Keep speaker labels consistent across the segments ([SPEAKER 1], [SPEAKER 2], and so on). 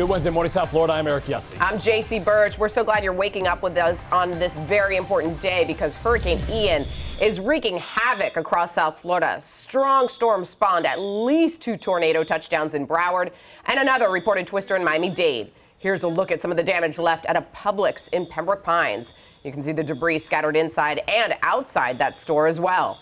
[SPEAKER 1] Good Wednesday morning, South Florida. I'm Eric Yutzi.
[SPEAKER 2] I'm JC Birch. We're so glad you're waking up with us on this very important day because Hurricane Ian is wreaking havoc across South Florida. Strong storm spawned at least 2 tornado touchdowns in Broward and another reported twister in Miami-Dade. Here's a look at some of the damage left at a Publix in Pembroke Pines. You can see the debris scattered inside and outside that store as well.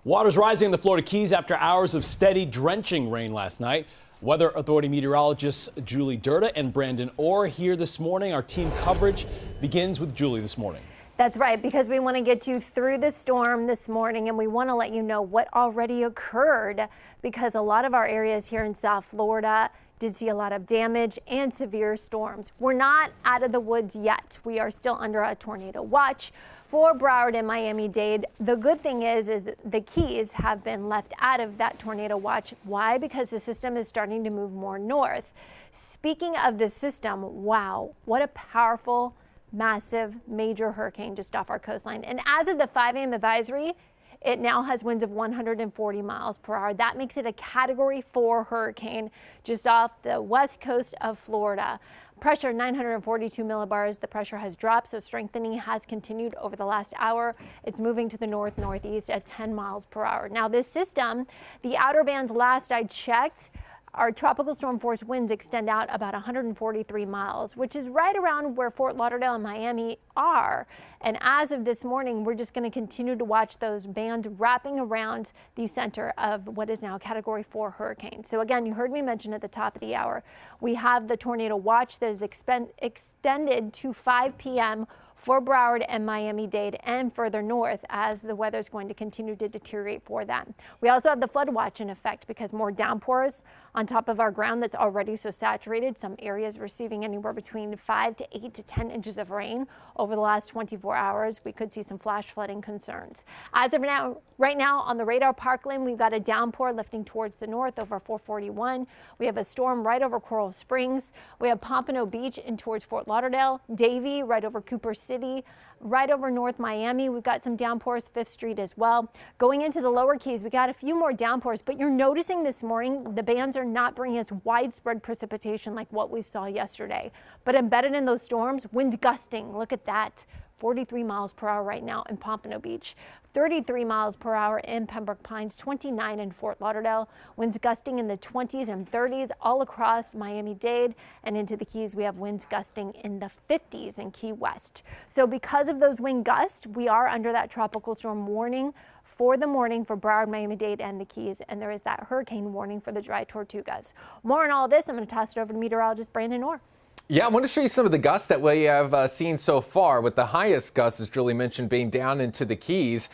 [SPEAKER 1] Water's rising in the Florida Keys after hours of steady, drenching rain last night. Weather Authority meteorologists Julie Durda and Brandon Orr here this morning. Our team coverage begins with Julie this morning.
[SPEAKER 3] That's right, because we want to get you through the storm this morning, and we want to let you know what already occurred, because a lot of our areas here in South Florida did see a lot of damage and severe storms. We're not out of the woods yet. We are still under a tornado watch for Broward and Miami-Dade. The good thing is the Keys have been left out of that tornado watch. Why? Because the system is starting to move more north. Speaking of the system, wow, what a powerful, massive, major hurricane just off our coastline. And as of the 5 a.m. advisory, it now has winds of 140 miles per hour. That makes it a Category 4 hurricane just off the west coast of Florida. Pressure 942 millibars. The pressure has dropped, so strengthening has continued over the last hour. It's moving to the north-northeast at 10 miles per hour. Now, this system, the outer bands last I checked, our tropical storm force winds extend out about 143 miles, which is right around where Fort Lauderdale and Miami are. And as of this morning, we're just going to continue to watch those bands wrapping around the center of what is now a Category 4 hurricane. So again, you heard me mention at the top of the hour, we have the tornado watch that is extended to 5 p.m. for Broward and Miami-Dade and further north as the weather is going to continue to deteriorate for them. We also have the flood watch in effect because more downpours on top of our ground that's already so saturated. Some areas receiving anywhere between 5 to 8 to 10 inches of rain over the last 24 hours. We could see some flash flooding concerns. As of now, right now on the radar Parkland, we've got a downpour lifting towards the north over 441. We have a storm right over Coral Springs. We have Pompano Beach in towards Fort Lauderdale, Davie right over Cooper City, right over North Miami. We've got some downpours, 5th Street as well. Going into the lower Keys, we got a few more downpours, but you're noticing this morning the bands are not bringing us widespread precipitation like what we saw yesterday. But embedded in those storms, wind gusting. Look at that. 43 miles per hour right now in Pompano Beach, 33 miles per hour in Pembroke Pines, 29 in Fort Lauderdale, winds gusting in the 20s and 30s all across Miami-Dade, and into the Keys we have winds gusting in the 50s in Key West. So because of those wind gusts, we are under that tropical storm warning for the morning for Broward, Miami-Dade, and the Keys, and there is that hurricane warning for the Dry Tortugas. More on all of this, I'm going to toss it over to meteorologist Brandon Orr.
[SPEAKER 4] Yeah, I want to show you some of the gusts that we have seen so far, with the highest gusts, as Julie mentioned, being down into the Keys.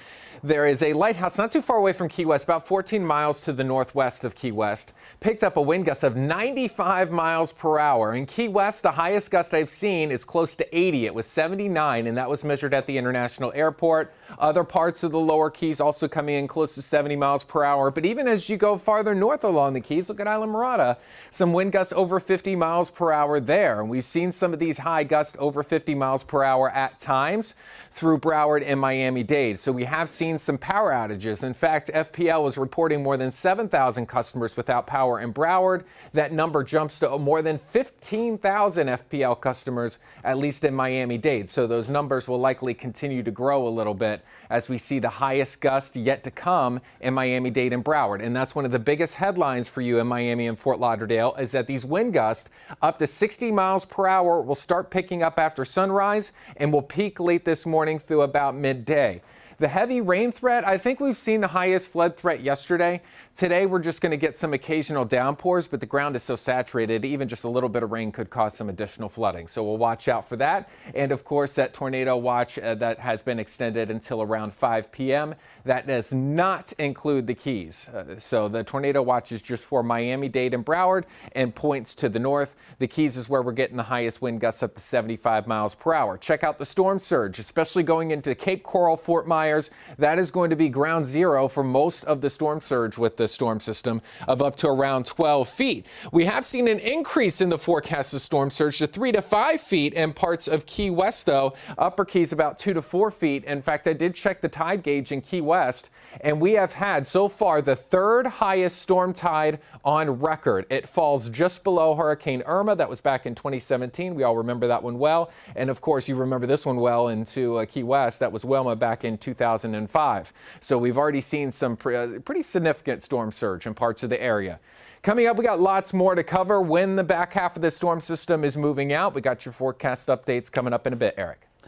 [SPEAKER 4] There is a lighthouse not too far away from Key West, about 14 miles to the northwest of Key West. Picked up a wind gust of 95 miles per hour. In Key West, the highest gust I've seen is close to 80. It was 79, and that was measured at the International Airport. Other parts of the lower Keys also coming in close to 70 miles per hour. But even as you go farther north along the Keys, look at Isla Mirada, some wind gusts over 50 miles per hour there. And we've seen some of these high gusts over 50 miles per hour at times through Broward and Miami-Dade. So we have seen some power outages. In fact, FPL was reporting more than 7,000 customers without power in Broward. That number jumps to more than 15,000 FPL customers, at least in Miami-Dade. So those numbers will likely continue to grow a little bit as we see the highest gust yet to come in Miami-Dade and Broward. And that's one of the biggest headlines for you in Miami and Fort Lauderdale, is that these wind gusts up to 60 miles per hour will start picking up after sunrise and will peak late this morning through about midday. The heavy rain threat, I think we've seen the highest flood threat yesterday. Today, we're just going to get some occasional downpours, but the ground is so saturated, even just a little bit of rain could cause some additional flooding. So we'll watch out for that. And of course, that tornado watch that has been extended until around 5 p.m. That does not include the Keys. So the tornado watch is just for Miami-Dade and Broward and points to the north. The Keys is where we're getting the highest wind gusts up to 75 miles per hour. Check out the storm surge, especially going into Cape Coral, Fort Myers, Myers, that is going to be ground zero for most of the storm surge with the storm system of up to around 12 feet. We have seen an increase in the forecasted storm surge to 3 to 5 feet in parts of Key West, though. Upper Keys about 2 to 4 feet. In fact, I did check the tide gauge in Key West, and we have had so far the third highest storm tide on record. It falls just below Hurricane Irma. That was back in 2017. We all remember that one well. And of course, you remember this one well into Key West. That was Wilma back in 2005. So we've already seen some pretty significant storm surge in parts of the area. Coming up, we got lots more to cover when the back half of the storm system is moving out. We got your forecast updates coming up in a bit, Eric.